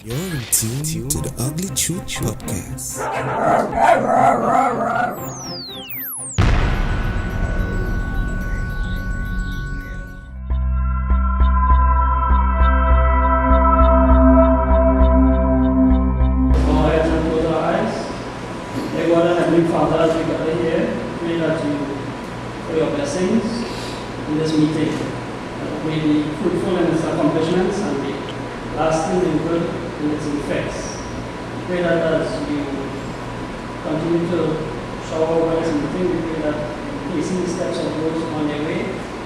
You're in tune to the Ugly Truth Podcast. Father, as we gather here, pray that you, for your blessings in this meeting, may be fruitful in its accomplishments and be lasting and good in its effects. Pray that as you continue to shower over this meeting, we pray that placing the steps of those on their way,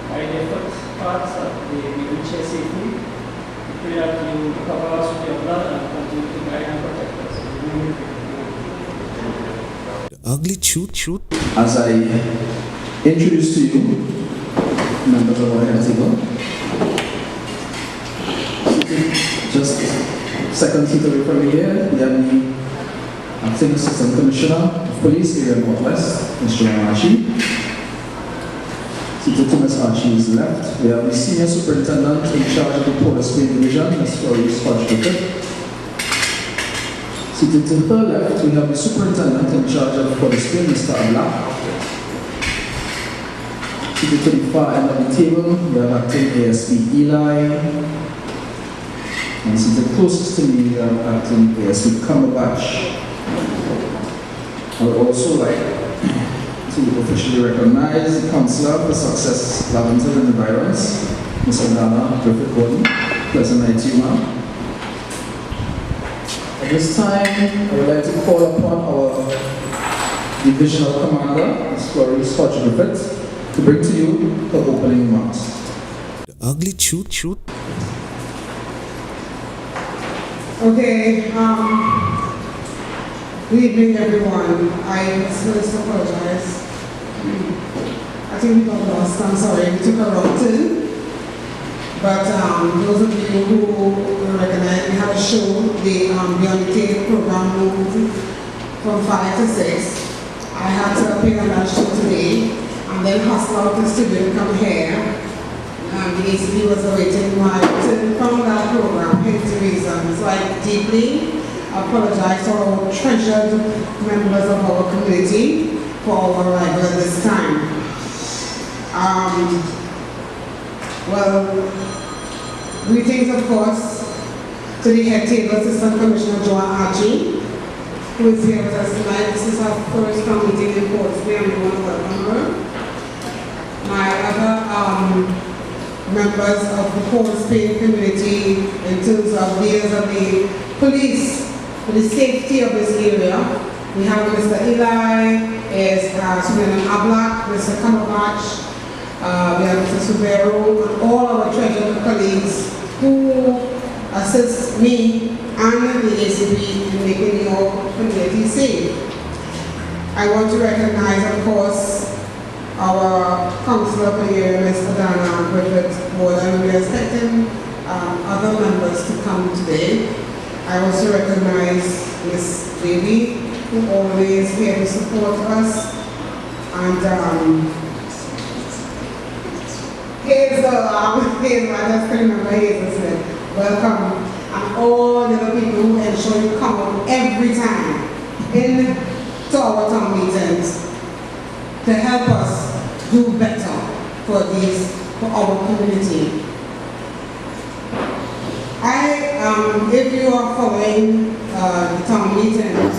by their footpaths, that they reach here safely. We pray that you cover us with your blood and continue to guide and protect us. Ugly Truth. As I introduce to you members of our head table, just second seat away from me here, we have the Acting Assistant Commissioner of Police, Area Northwest, Mr. Archie. Seated to Ms. Archie's left, we have the Senior Superintendent in charge of the Police Bay Division, Ms. Scotch. Seated to her left, we have the Superintendent in charge of Police Bay, Mr. Abla. Seated to the far end of the table, we have Acting ASP Eli. And seated closest to me, we have Acting ASP Cumberbatch. I would also like to officially recognize the Councillor for Success, Governmental and Environments, Ms. Adana Griffith-Gordon. Pleasant night to you, ma'am. At this time, I would like to call upon our Divisional Commander, Ms. Florence Hodge-Griffith, to bring to you her opening remarks. The Ugly Truth. Okay, good evening everyone. I first apologize. I think we got lost, I'm sorry, we took a wrong turn. But those of you who recognize, we have a show, the Beyond the Tape program moved from 5 to 6. I had to pay a lunch show today and then hustle out the studio to come here. The ACP was awaiting my return from that program, hence the reason. So I deeply apologize to our treasured members of our community for our arrival at this time. Greetings, of course, to the head table, Assistant Commissioner Joan Archie, who is here with us tonight. This is our first meeting in Portsmouth, and we want to welcome her. My other members of the Port Spain community, in terms of leaders of the police, for the safety of this area. We have Mr. Eli, Superintendent Ablak, Mr. Cumberbatch, we have Mr. Subero, and all our treasured colleagues who assist me and the ACB in making your community safe. I want to recognize, of course, our Councillor for the area, Ms. Adana Griffith-Gordon. We are expecting other members to come today. I also recognize Ms. Baby, who always here to support us. And I just can remember Hazel Smith. Welcome. And all the other people who ensure you come out every time to our town meetings to help us do better for our community. If you are following the town meetings,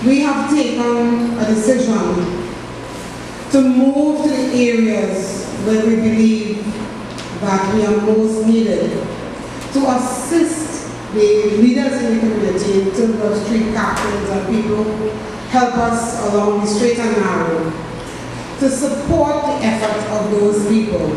we have taken a decision to move to the areas where we believe that we are most needed, to assist the leaders in the community in terms of street captains and people who help us along the straight and narrow, to support the effort of those people,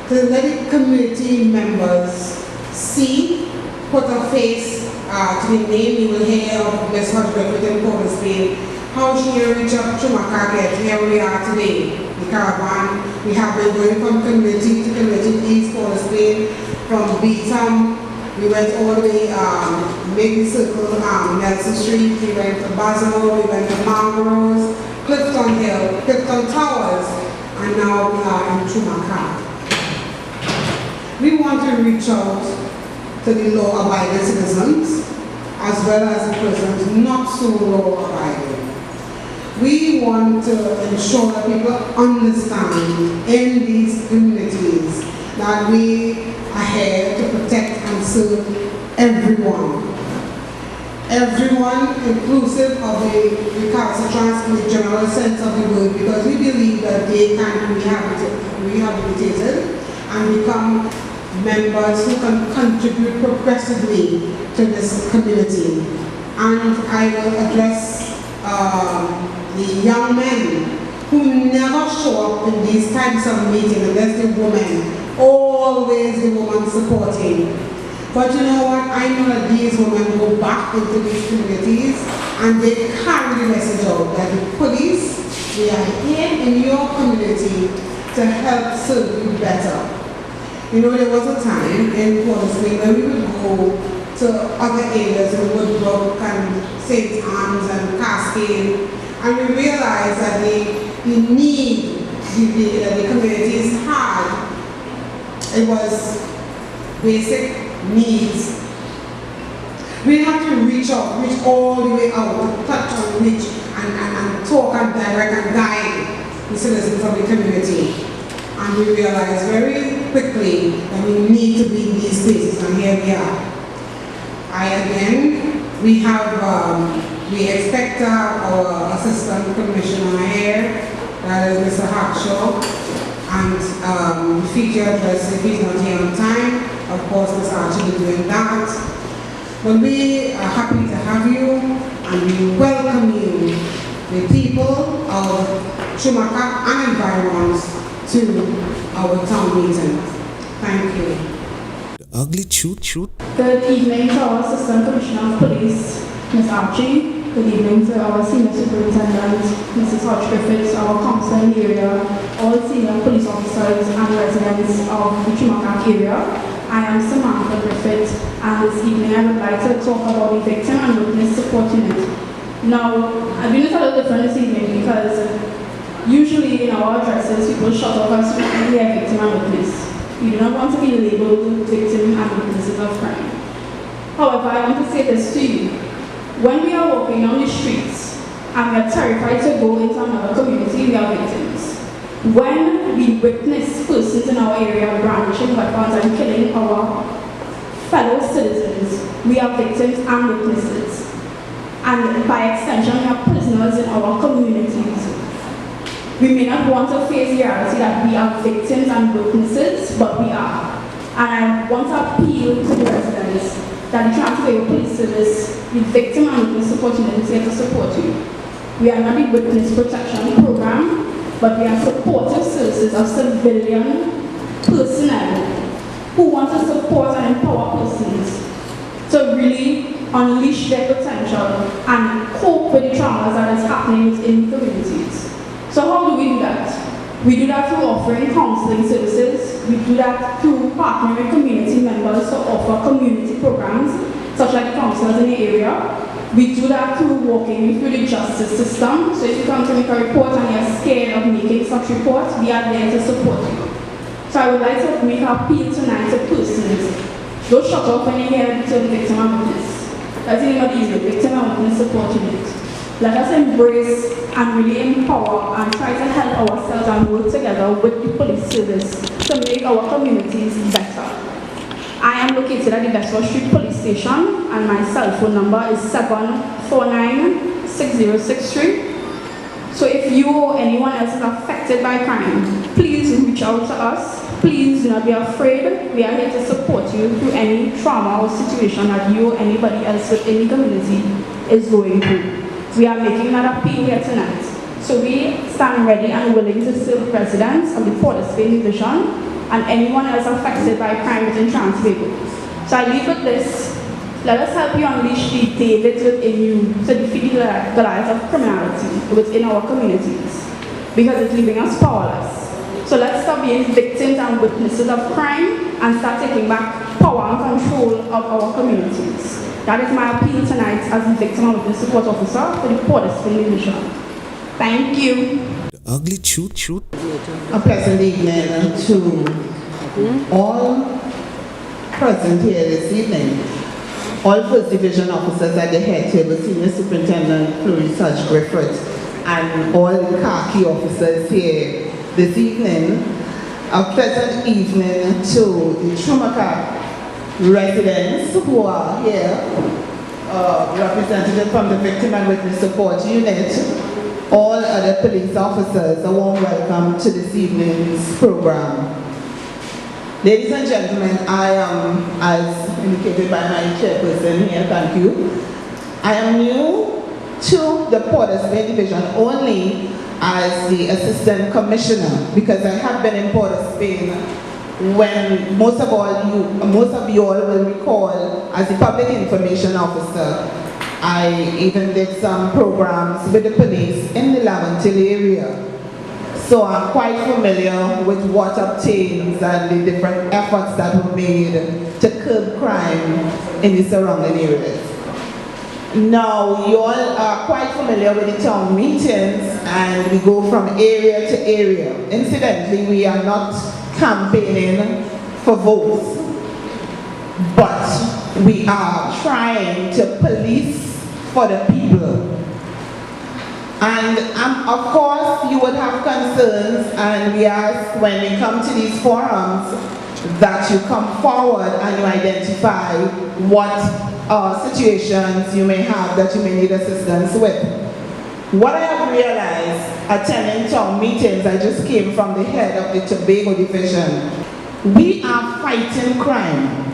to let the community members see, put a face to the name. You will hear of Ms. Hodge-Griffith in Port Spain, how she reached up to Makaka, here we are today. The caravan, we have been going from community to community, East Port Spain, from Beetham, we went all the way, Maiden Circle, Nelson Street, we went to Basel, we went to Mangroves, Clifton Hill, Clifton Towers, and now we are in Chumaka. We want to reach out to the law-abiding citizens, as well as the persons not so law-abiding. We want to ensure that people understand in these communities that we are here to protect and serve everyone. Everyone, inclusive of the recalcitrants in the general sense of the word, because we believe that they can be rehabilitated and become members who can contribute progressively to this community. And I will address the young men who never show up in these types of meetings unless the women, always the woman supporting. But you know what, I know that these women go back into these communities and they carry the message out that the police, we are here in your community to help serve you better. You know, there was a time in Portsmouth where we would go to other areas in Woodbrook and St. Anne's and Cascade, and we realized that the need the communities had, it was basic needs. We have to reach out, reach all the way out, to touch and reach and talk and direct and guide the citizens of the community. And we realized very quickly that we need to be in these spaces, and here we are. We expect our Assistant Commissioner here, that is Mr. Hackshaw, and the feature address, if he's not here on time, of course Mr. Archie will be doing that. But we are happy to have you, and we welcome you, the people of Schumacher and environs, to our town meeting. Thank you. The ugly truth. Good evening to our Assistant Commissioner of Police, Ms. Archie. Good evening to our Senior Superintendent, Mrs. Hodge Griffiths, our council in the area, all senior police officers and residents of the Chumakak area. I am Samantha Griffith, and this evening I would like to talk about the Victim and Witness Support Unit. Now, I've been a little different this evening because usually in our addresses, people shut off us when they are victim and witness. We do not want to be labeled victim and witnesses of crime. However, I want to say this to you. When we are walking on the streets and we are terrified to go into another community, we are victims. When we witness persons in our area brandishing weapons and killing our fellow citizens, we are victims and witnesses. And by extension, we are prisoners in our communities. We may not want to face the reality that we are victims and witnesses, but we are. And I want to appeal to the residents that the Transfer Police Service, the Victim and Witness Support Unit, is here to support you. We are not the Witness Protection Program, but we are supportive services of civilian personnel who want to support and empower persons to really unleash their potential and cope with the traumas that is happening in the communities. So how do we do that? We do that through offering counseling services. We do that through partnering with community members to offer community programs, such like counselors in the area. We do that through walking through the justice system. So if you come to make a report and you're scared of making such reports, we are there to support you. So I would like to make an appeal tonight to persons. Don't shut up when you hear the term victim and witness. That's the name of the Victim and Witness Support Unit. Let us embrace and really empower and try to help ourselves and work together with the police service to make our communities better. I am located at the Besson Street Police Station, and my cell phone number is 749-6063. So if you or anyone else is affected by crime, please reach out to us. Please do not be afraid. We are here to support you through any trauma or situation that you or anybody else within the community is going through. We are making that appeal here tonight. So we stand ready and willing to serve residents of the Port of Spain Division and anyone else affected by crime within Transvago. So I leave with this. Let us help you unleash the David within you to defeat the Goliath of criminality within our communities, because it's leaving us powerless. So let's stop being victims and witnesses of crime and start taking back power and control of our communities. That is my appeal tonight as the Victim and Witness Support Officer for the Port of Spain Division. Thank you. The ugly truth. A pleasant evening to all present here this evening. All First Division officers at the head table, Senior Superintendent Clarice Hodge Griffith, and all the khaki officers here this evening. A pleasant evening to the Chumaka residents who are here, representative from the Victim and Witness Support Unit, all other police officers, a warm welcome to this evening's program. Ladies and gentlemen, I am, as indicated by my chairperson here, thank you, I am new to the Port of Spain Division only as the Assistant Commissioner, because I have been in Port of Spain when most of you all will recall as the Public Information Officer. I even did some programs with the police in the Governmental area. So I'm quite familiar with what obtains and the different efforts that were made to curb crime in the surrounding areas. Now, you all are quite familiar with the town meetings, and we go from area to area. Incidentally, we are not campaigning for votes, but we are trying to police for the people. And of course, you would have concerns, and we ask when we come to these forums that you come forward and you identify what situations you may have that you may need assistance with. What I have realized attending town meetings, I just came from the head of the Tobago Division. We are fighting crime.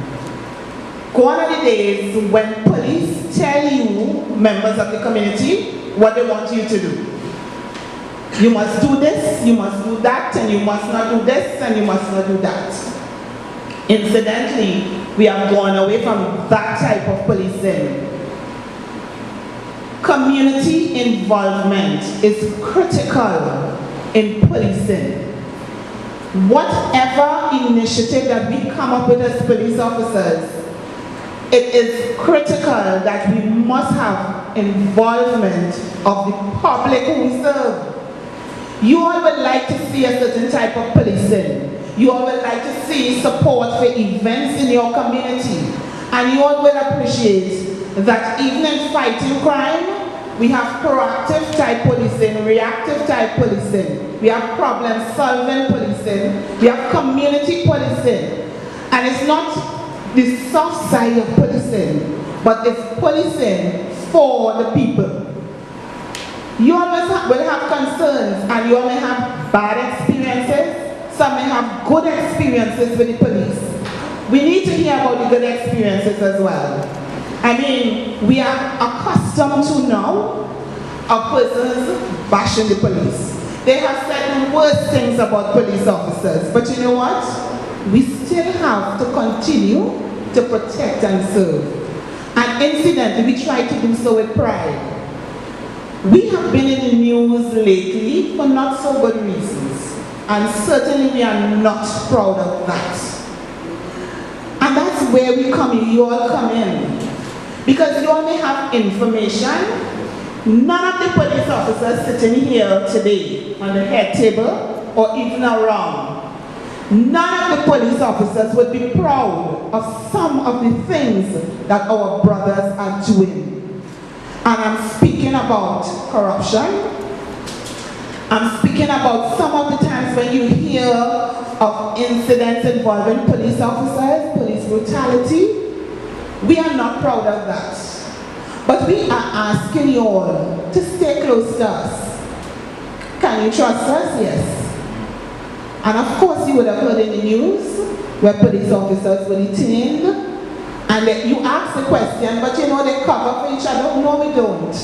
Gone are the days when police tell you, members of the community, what they want you to do. You must do this, you must do that, and you must not do this, and you must not do that. Incidentally, we have gone away from that type of policing. Community involvement is critical in policing. Whatever initiative that we come up with as police officers, it is critical that we must have involvement of the public who we serve. You all would like to see a certain type of policing. You all would like to see support for events in your community. And you all will appreciate that even in fighting crime, we have proactive type policing, reactive type policing. We have problem solving policing. We have community policing. And it's not the soft side of policing, but it's policing for the people. You always will have concerns, and you all may have bad experiences. Some may have good experiences with the police. We need to hear about the good experiences as well. I mean, we are accustomed to now of persons bashing the police. They have said the worst things about police officers, but you know what? We still have to continue to protect and serve. And incidentally, we try to do so with pride. We have been in the news lately for not so good reasons. And certainly we are not proud of that. And that's where we come in, you all come in. Because you all may have information. None of the police officers sitting here today on the head table or even around, none of the police officers would be proud of some of the things that our brothers are doing. And I'm speaking about corruption. I'm speaking about some of the times when you hear of incidents involving police officers, police brutality. We are not proud of that. But we are asking you all to stay close to us. Can you trust us? Yes. And of course you would have heard in the news where police officers were detained. And you ask the question, but you know they cover for each other. No, we don't.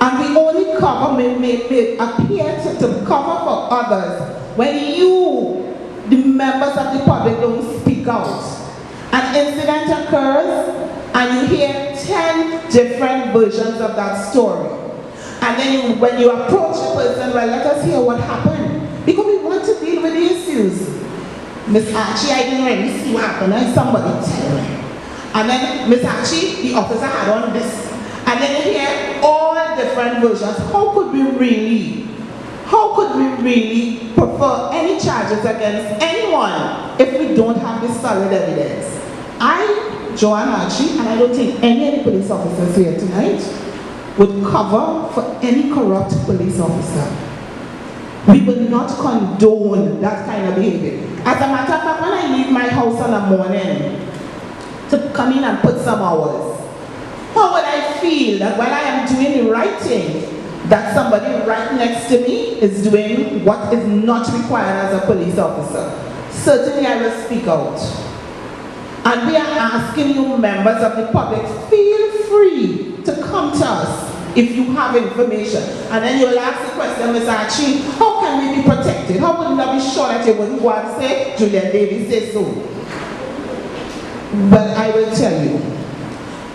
And we only cover, may appear to cover for others when you, the members of the public, don't speak out. An incident occurs and you hear 10 different versions of that story. And then when you approach the person, well, let us hear what happened. Because we want to deal with the issues. Miss Archie, I didn't really see what happened, and somebody tell me. And then Miss Archie, the officer had on this. And then you hear all different versions. How could we really prefer any charges against anyone if we don't have this solid evidence? I, Joanne Archie, and I don't think any of the police officers here tonight would cover for any corrupt police officer. We will not condone that kind of behavior. As a matter of fact, when I leave my house in the morning to come in and put some hours, how would I feel that while I am doing the right thing, that somebody right next to me is doing what is not required as a police officer? Certainly I will speak out. And we are asking you, members of the public, feel free to come to us if you have information. And then you will ask the question, Ms. Archie, how can we be protected? How would you be sure that you wouldn't go and say, Julian Davis says so? But I will tell you,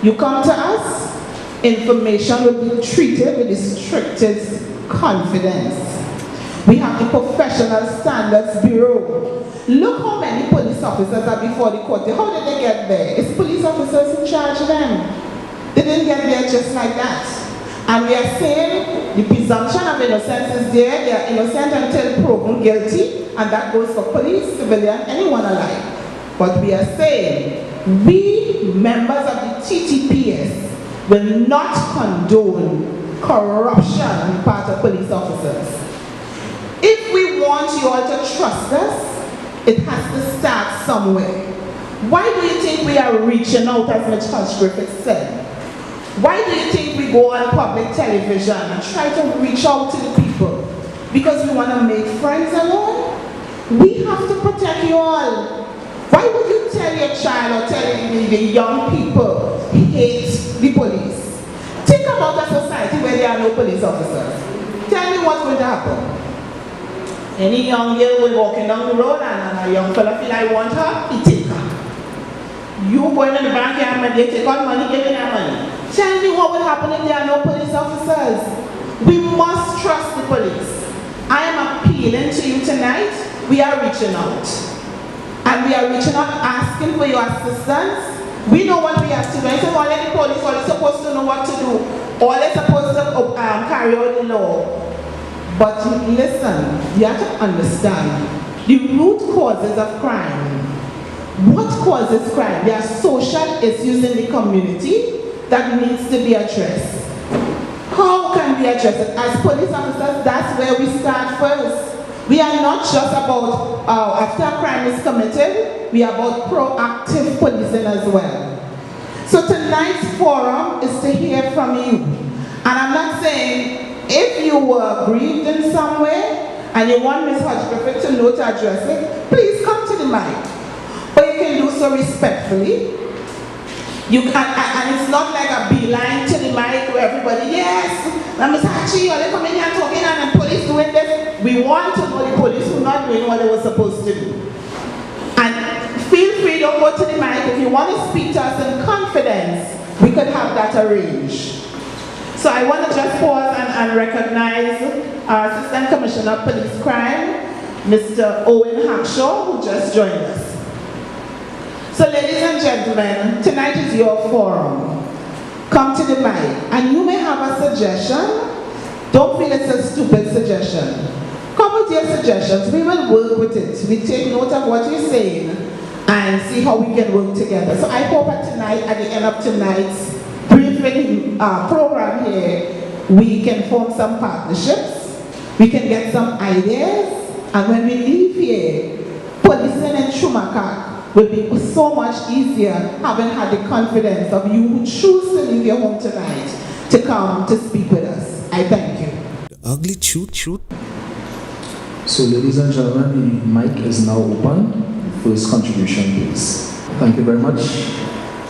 you come to us, information will be treated with the strictest confidence. We have the Professional Standards Bureau. Look how many police officers are before the court. How did they get there? It's police officers in charge of them. They didn't get there just like that. And we are saying the presumption of innocence is there. They are innocent until proven guilty, and that goes for police, civilian, anyone alike. But we are saying we, members of the TTPS, will not condone corruption on the part of police officers. If we want you all to trust us, it has to start somewhere. Why do you think we are reaching out, as Ms. Hodge Griffith said? Why do you think we go on public television and try to reach out to the people? Because we want to make friends alone? We have to protect you all. Why would you tell your child or tell the young people hate the police? Think about a society where there are no police officers. Tell me what's going to happen. Any young girl will walking down the road and a young fella feel I want her, he take her. You go in the bank and they take out money, give me that money. Tell me what will happen if there are no police officers. We must trust the police. I am appealing to you tonight. We are reaching out. And we are reaching out asking for your assistance. We know what we have to do. I said, all the police are supposed to know what to do. All they're supposed to carry out the law. But listen, you have to understand the root causes of crime. What causes crime? There are social issues in the community that needs to be addressed. How can we address it? As police officers, that's where we start first. We are not just about after a crime is committed, we are about proactive policing as well. So tonight's forum is to hear from you. And I'm not saying if you were grieved in some way and you want Ms. Hodge Griffith to know to address it, please come to the mic. But you can do so respectfully. You can, and it's not like a beeline to the mic where everybody, yes, Ms. Archie, are they coming here talking and the police doing this? We want to know the police who are not doing what they were supposed to do. And feel free, don't go to the mic. If you want to speak to us in confidence, we could have that arranged. So I want to just pause and recognize our Assistant Commissioner of Police Crime, Mr. Owen Hackshaw, who just joined us. So ladies and gentlemen, tonight is your forum. Come to the mic. And you may have a suggestion. Don't feel it's a stupid suggestion. Come with your suggestions. We will work with it. We take note of what you're saying and see how we can work together. So I hope that tonight, at the end of tonight's briefing program here, we can form some partnerships. We can get some ideas. And when we leave here, policing in Shumakak will be so much easier having had the confidence of you who choose to leave your home tonight to come to speak with us. I thank you. The ugly truth. So ladies and gentlemen, the mic is now open. First contribution, please. Thank you very much.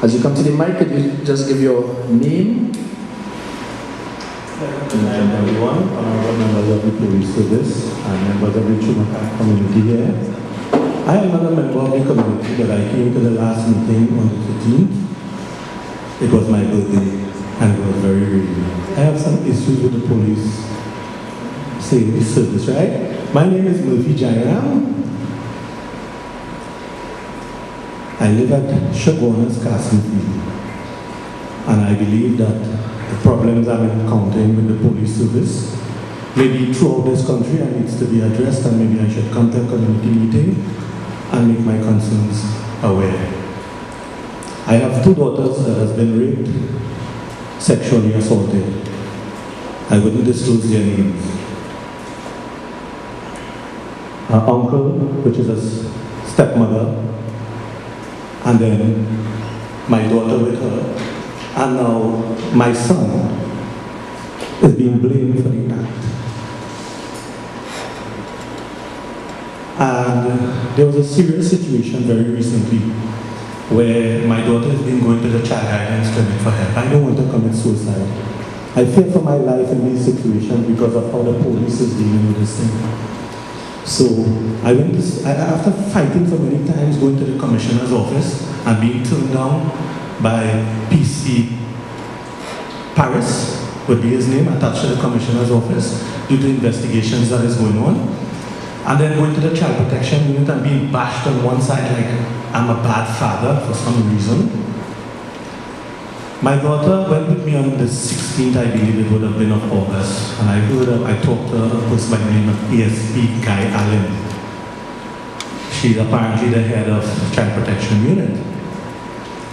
As you come to the mic, could you just give your name? Good night, everyone. Honorable members of the police service and members of the Chumakak community here. I am not a member of the community, but I came to the last meeting on the 15th. It was my birthday, and it was very rainy. I have some issues with the police service, right? My name is Murphy Jairam. I live at Shagona's Castle Field, and I believe that the problems I'm encountering with the police service, maybe throughout this country, and needs to be addressed, and maybe I should come to a community meeting and make my concerns aware. I have 2 daughters that has been raped, sexually assaulted. I wouldn't disclose their names. Her uncle, which is a stepmother, and then my daughter with her, and now my son is being blamed for the act. And there was a serious situation very recently where my daughter has been going to the child guidance clinic for help. I don't want to commit suicide. I fear for my life in these situations because of how the police is dealing with this thing. So after fighting for many times, going to the commissioner's office and being turned down by PC Paris, would be his name, attached to the commissioner's office due to investigations that is going on. And then going to the child protection unit and being bashed on one side like I'm a bad father for some reason. My daughter went with me on the 16th, I believe it would have been, of August. And I talked to a person by the name of ASP Guy Allen. She's apparently the head of child protection unit.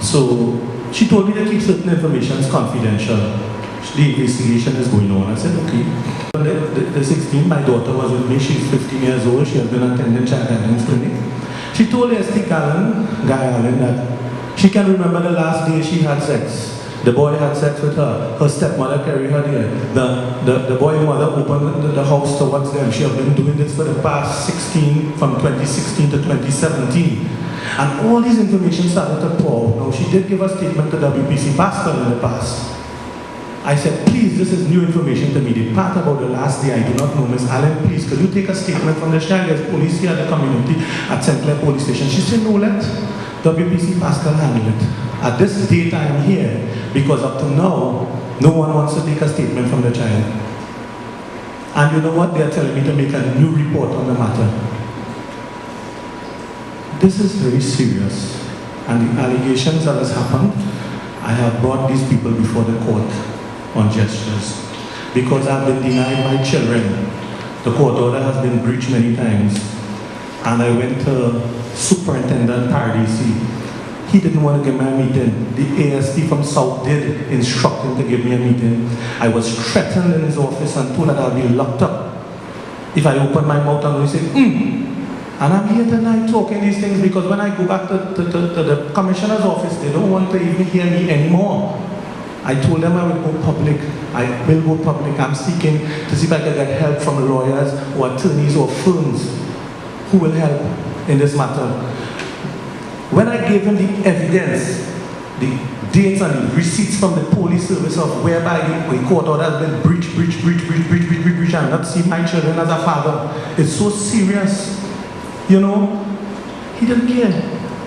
So she told me to keep certain information confidential. The investigation is going on. I said, okay. The 16th, my daughter was with me. She's 15 years old. She has been attending child guidance clinic. She told ASP Guy Allen, that she can remember the last day she had sex. The boy had sex with her. Her stepmother carried her there. The boy's mother opened the house towards them. She has been doing this for the past from 2016 to 2017. And all this information started to pour out. Now, she did give a statement to WPC Pascal in the past. I said, please, this is new information to me. The part about the last day, I do not know. Ms. Allen, please, could you take a statement from the child? There's police here at the community at St. Clair Police Station. She said, no, let WPC Pascal handle it. At this date, I am here because up to now, no one wants to take a statement from the child. And you know what? They are telling me to make a new report on the matter. This is very serious. And the allegations that has happened, I have brought these people before the court on gestures because I've been denied my children. The court order has been breached many times. And I went to Superintendent Paradisi. He didn't want to give me a meeting. The ASP from South did instruct him to give me a meeting. I was threatened in his office and told that I'll be locked up if I open my mouth and say, And I'm here tonight talking these things because when I go back to the commissioner's office, they don't want to even hear me anymore. I told them I would go public. I will go public. I'm seeking to see if I can get help from lawyers or attorneys or firms who will help in this matter. When I gave him the evidence, the dates and the receipts from the police service of whereby the court order has been breached, and not see my children as a father, it's so serious. You know, he didn't care.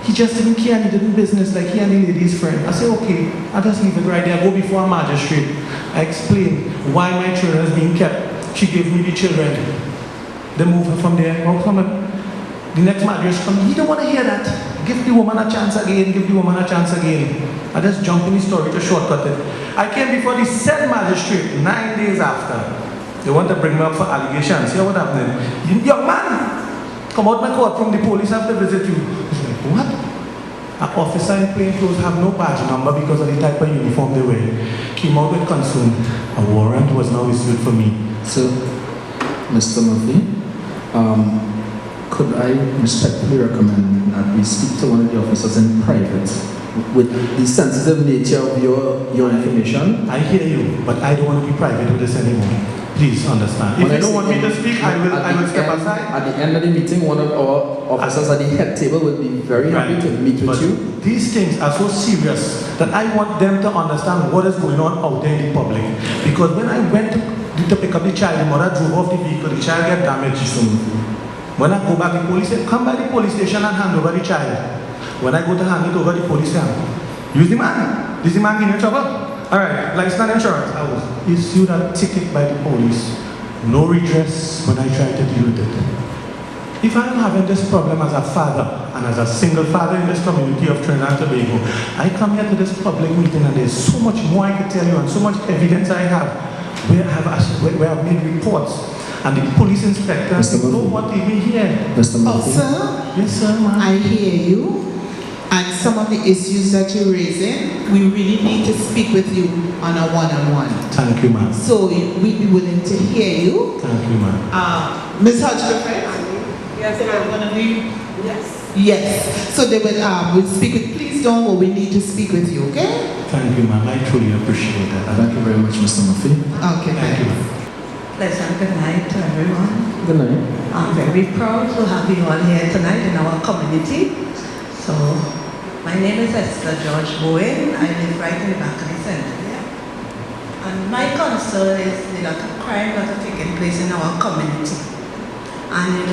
He just didn't care and he didn't business like he and the lady's friend. I said, okay, I'll just leave it right there. I go before a magistrate. I explain why my children is being kept. She gave me the children. They moved her from there. The next magistrate comes, he don't want to hear that. Give the woman a chance again, give the woman a chance again. I just jump in the story to shortcut it. I came before the said magistrate 9 days after. They want to bring me up for allegations. See what happened? Young man, come out my court from the police after visit you. He's like, what? An officer in plain clothes have no badge number because of the type of uniform they wear. Came out with concern. A warrant was now issued for me. So, Mr. Murphy, could I respectfully recommend that we speak to one of the officers in private with the sensitive nature of your information? I hear you, but I don't want to be private with this anymore. Please understand. If you don't want me to speak, I will step aside. At the end of the meeting, one of our officers at the head table will be very happy to meet with you. These things are so serious that I want them to understand what is going on out there in the public. Because when I went to pick up the child, the mother drove off the vehicle, the child got damaged. When I go back, the police said, come by the police station and hand over the child. When I go to hand it over, the police said, use the man. Is the man in trouble? Alright, license and insurance. I was issued a ticket by the police. No redress when I tried to deal with it. If I'm having this problem as a father and as a single father in this community of Trinidad and Tobago, I come here to this public meeting and there's so much more I can tell you and so much evidence I have where I've made reports. And the police inspectors don't want to even hear. Mr. Murphy. Sir? Yes, sir, ma'am. I hear you. And some of the issues that you're raising, we really need to speak with you on a one-on-one. Thank you, ma'am. So we'd be willing to hear you. Thank you, ma'am. Ms. Hodgkin, yes, they're going to be? Yes. So they will speak with, please don't go, we need to speak with you, okay? Thank you, ma'am. I truly appreciate that. Thank you very much, Mr. Murphy. Okay, Thank you. Pleasant good night to everyone. Good night. I'm very proud to have you all here tonight in our community. So, my name is Esther George Bowen. I live right in the back of the center here. And my concern is the lot of crime that are taking place in our community. And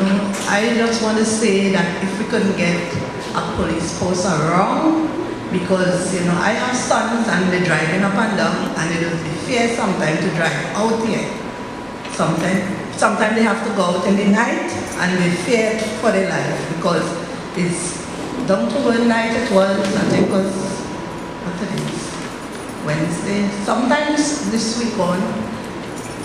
I just want to say that if we couldn't get a police post around, because I have sons and they're driving up and down, and it is a fear sometimes to drive out here. Sometimes they have to go out in the night and they fear for their life because it's down to one night it was, I think it was, what it is, Wednesday. Sometimes this week on,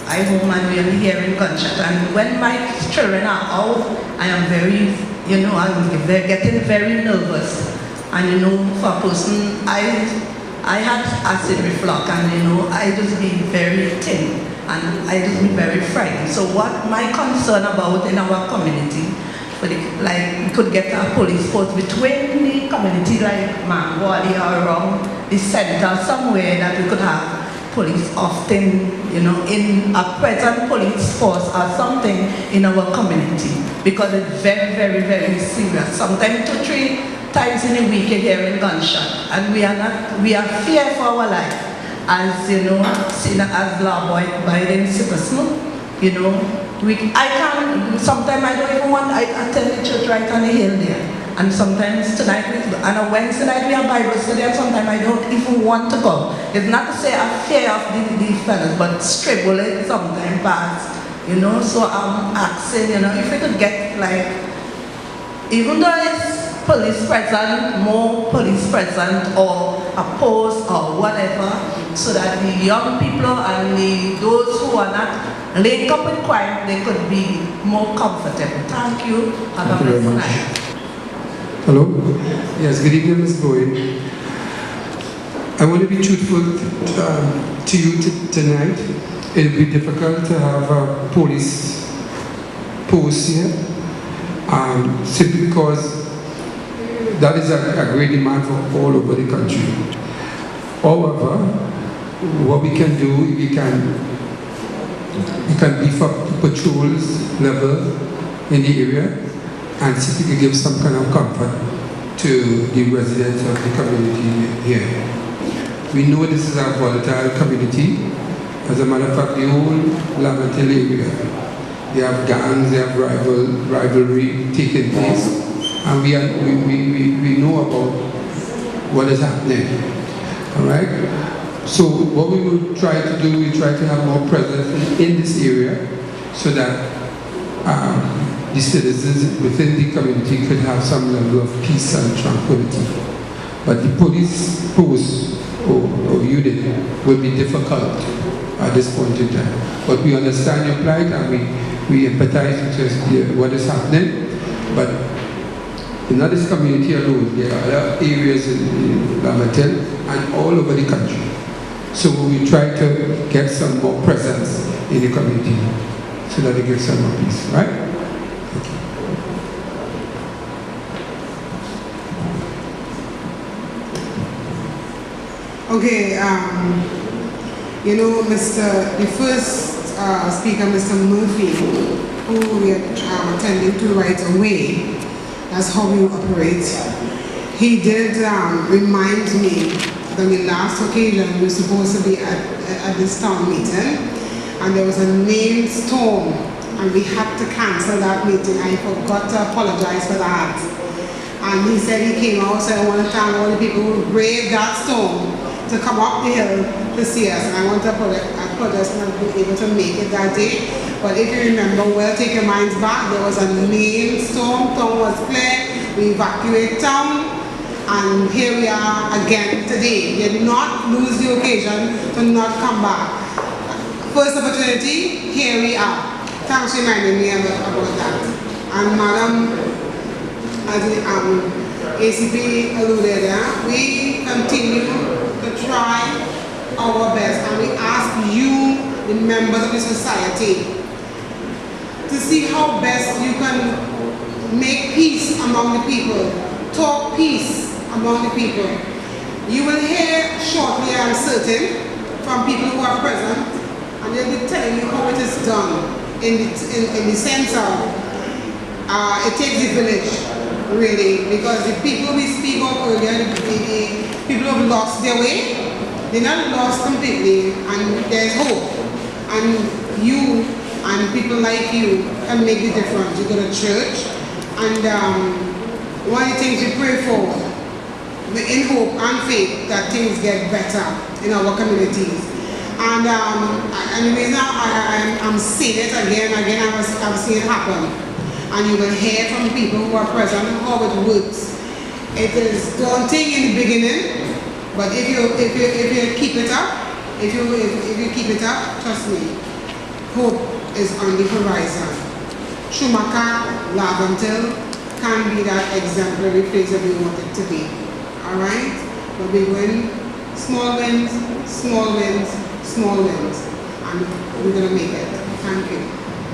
I home and we're hearing gunshot. And when my children are out, I am very, I'm getting very nervous. And for a person, I had acid reflux and I just be very thin. And I just be very frightened. So what my concern about in our community, we could get a police post between the community like Mangwadi or around the center somewhere that we could have police often, in a present police force or something in our community. Because it's very, very, very serious. Sometimes 2-3 times in a week you're hearing gunshot. And we are fear for our life. As seen as law abiding citizen, sometimes I don't even want, I attend the church right on the hill there. And sometimes tonight, and on Wednesday night we have Bible study, and sometimes I don't even want to go. It's not to say I fear of these fellas, but straight bullet sometimes pass, so I'm asking, if we could get even though it's police present, more police present, or a post or whatever, so that the young people and those who are not linked up with crime, they could be more comfortable. Thank you. Have a nice night. Hello? Yes, good evening, Ms. Boyd. I want to be truthful to you tonight. It will be difficult to have a police post here, simply because that is a great demand for all over the country. However, what we can do, we can beef up the patrols level in the area and see if we can give some kind of comfort to the residents of the community here. We know this is a volatile community. As a matter of fact, the whole Governmental area, they have gangs, they have rivalry taking place. And we know about what is happening, all right? So what we will try to do, we try to have more presence in this area so that the citizens within the community could have some level of peace and tranquility. But the police post or unit will be difficult at this point in time. But we understand your plight and we empathize with what is happening. But in not this community alone, there are other areas in Governmental and all over the country. So we try to get some more presence in the community so that they get some more peace, right? Okay, the first speaker, Mr. Murphy, who we are attending to right away, that's how we operate. He did remind me that the last occasion we were supposed to be at this town meeting, and there was a named storm, and we had to cancel that meeting. I forgot to apologize for that. And he said he came out, so I want to thank all the people who braved that storm to come up the hill to see us. And I want to apologize for not being able to make it that day. But if you remember well, take your minds back, there was a named storm, town was clear, we evacuated town, and here we are again today. We did not lose the occasion to not come back. First opportunity, here we are. Thanks for reminding me about that. And Madam, ACP alluded, we continue to try our best, and we ask you, the members of the society, to see how best you can make peace among the people, talk peace among the people. You will hear shortly, I am certain, from people who are present, and they'll be telling you how it is done in the sense of it takes the village, really, because the people we speak of earlier, the people who have lost their way, they're not lost completely, and there's hope. And you and people like you can make the difference. You go to church, and one of the things we pray for, in hope and faith that things get better in our communities. And the reason I'm saying it again, I've seen it happen. And you will hear from people who are present how it works. It is daunting in the beginning, but if you keep it up, if you keep it up, trust me, hope is on the horizon. Schumacher, Governmental can be that exemplary place that we want it to be. All right, but we win small wins, small wins, small wins, and we're gonna make it. Thank you.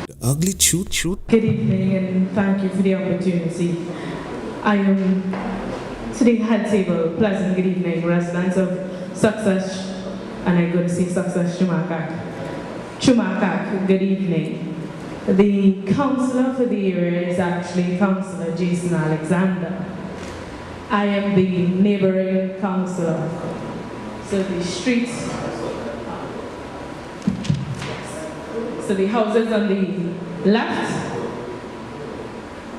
The Ugly Truth. Good evening, and thank you for the opportunity. I am sitting head table. Pleasant good evening, residents of Success, and I'm going to say Success Chumakak. Chumakak, good evening. The councillor for the area is actually Councillor Jason Alexander. I am the neighboring councillor. So the streets, so the houses on the left,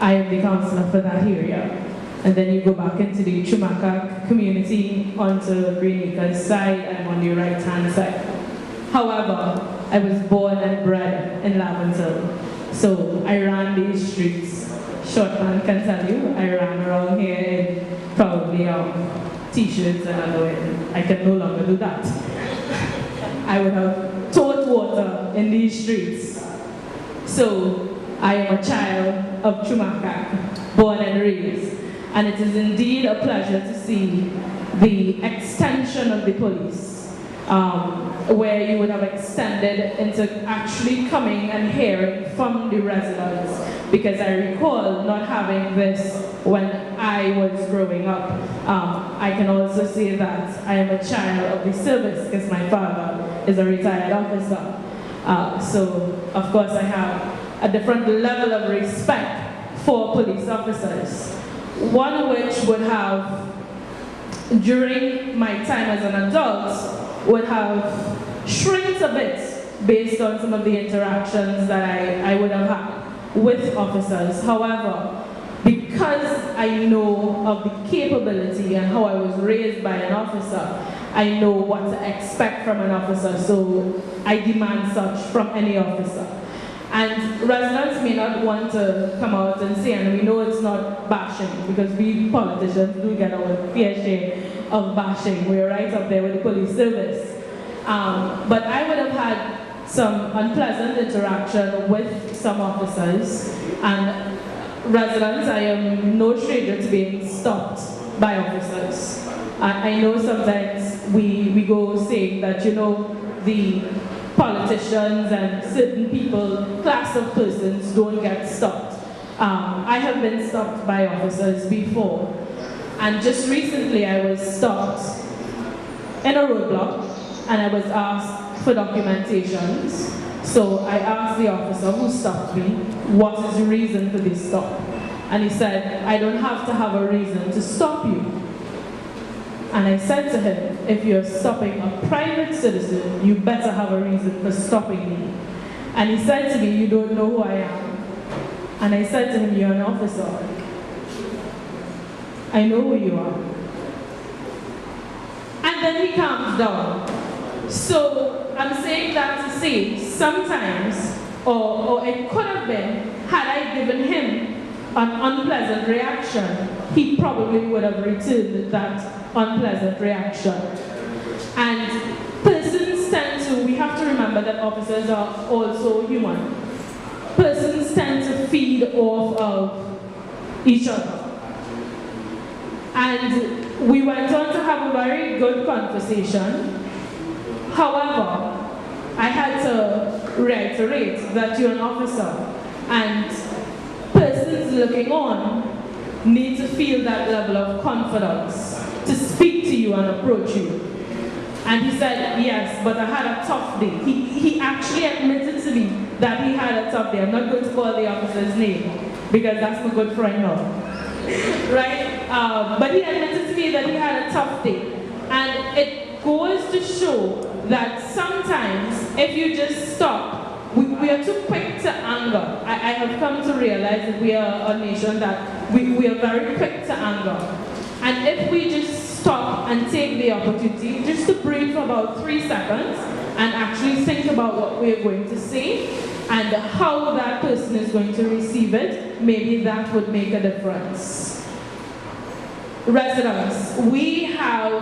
I am the councillor for that area. And then you go back into the Chumakak community onto Green Acres side, I'm on the right hand side. However, I was born and bred in Governmental, so I ran these streets. Short man can tell you, I ran around here in probably t-shirts and underwear. I can no longer do that. I would have towed water in these streets. So I am a child of Chumakak, born and raised. And it is indeed a pleasure to see the extension of the police, where you would have extended into actually coming and hearing from the residents, because I recall not having this when I was growing up. I can also say that I am a child of the service, because my father is a retired officer. So, of course, I have a different level of respect for police officers. One which would have, during my time as an adult, would have shrinked a bit based on some of the interactions that I would have had with officers. However, because I know of the capability and how I was raised by an officer, I know what to expect from an officer, so I demand such from any officer. And residents may not want to come out and say, and we know it's not bashing, because we politicians do get our fair share of bashing. We're right up there with the police service. But I would have had some unpleasant interaction with some officers, and residents, I am no stranger to being stopped by officers. I know sometimes we go saying that, you know, the politicians and certain people, class of persons, don't get stopped. I have been stopped by officers before, and just recently I was stopped in a roadblock and I was asked for documentations. So I asked the officer who stopped me, what is the reason for this stop? And he said, I don't have to have a reason to stop you. And I said to him, if you're stopping a private citizen, you better have a reason for stopping me. And he said to me, you don't know who I am. And I said to him, you're an officer. I know who you are. And then he calms down. So I'm saying that to say, sometimes, or it could have been, had I given him an unpleasant reaction, he probably would have returned that unpleasant reaction. And persons tend to, we have to remember that officers are also human. Persons tend to feed off of each other. And we went on to have a very good conversation. However, I had to reiterate that you're an officer, and persons looking on need to feel that level of confidence to speak to you and approach you. And he said, yes, but I had a tough day. He actually admitted to me that he had a tough day. I'm not going to call the officer's name because that's my good friend now. Right? But he admitted to me that he had a tough day. And it goes to show that sometimes if you just stop, we are too quick to anger. I have come to realize that we are a nation that we are very quick to anger. And if we just stop and take the opportunity just to breathe for about 3 seconds and actually think about what we are going to say and how that person is going to receive it, maybe that would make a difference. Residents, we have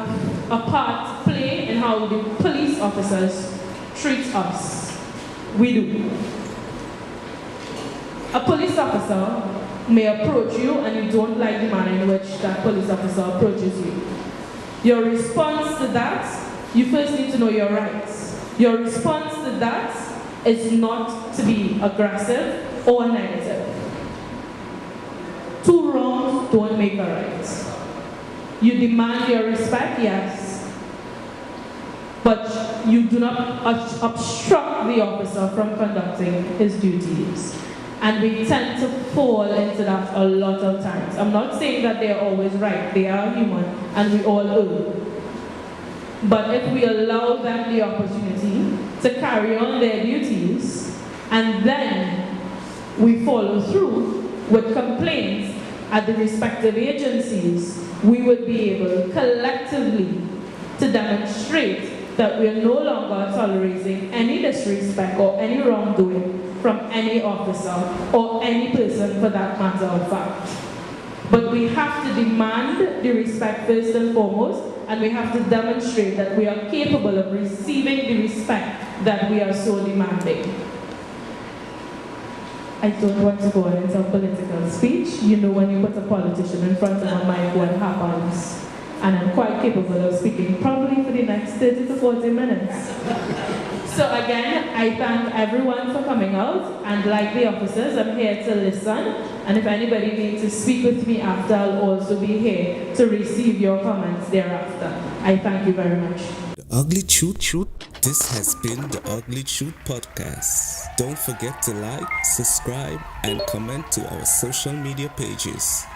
a part to play in how the police officers treat us. We do. A police officer may approach you and you don't like the manner in which that police officer approaches you. Your response to that, you first need to know your rights. Your response to that is not to be aggressive or negative. 2 wrongs don't make a right. You demand your respect, yes, but you do not obstruct the officer from conducting his duties. And we tend to fall into that a lot of times. I'm not saying that they are always right. They are human and we all err. But if we allow them the opportunity to carry on their duties and then we follow through with complaints at the respective agencies, we would be able collectively to demonstrate that we are no longer tolerating any disrespect or any wrongdoing from any officer or any person for that matter of fact. But we have to demand the respect first and foremost, and we have to demonstrate that we are capable of receiving the respect that we are so demanding. I don't want to go into a political speech. You know when you put a politician in front of a mic, what happens. And I'm quite capable of speaking probably for the next 30 to 40 minutes. So again, I thank everyone for coming out, and like the officers, I'm here to listen, and if anybody needs to speak with me after, I'll also be here to receive your comments thereafter. I thank you very much. The Ugly Truth. This has been the Ugly Truth Podcast. Don't forget to like, subscribe, and comment to our social media pages.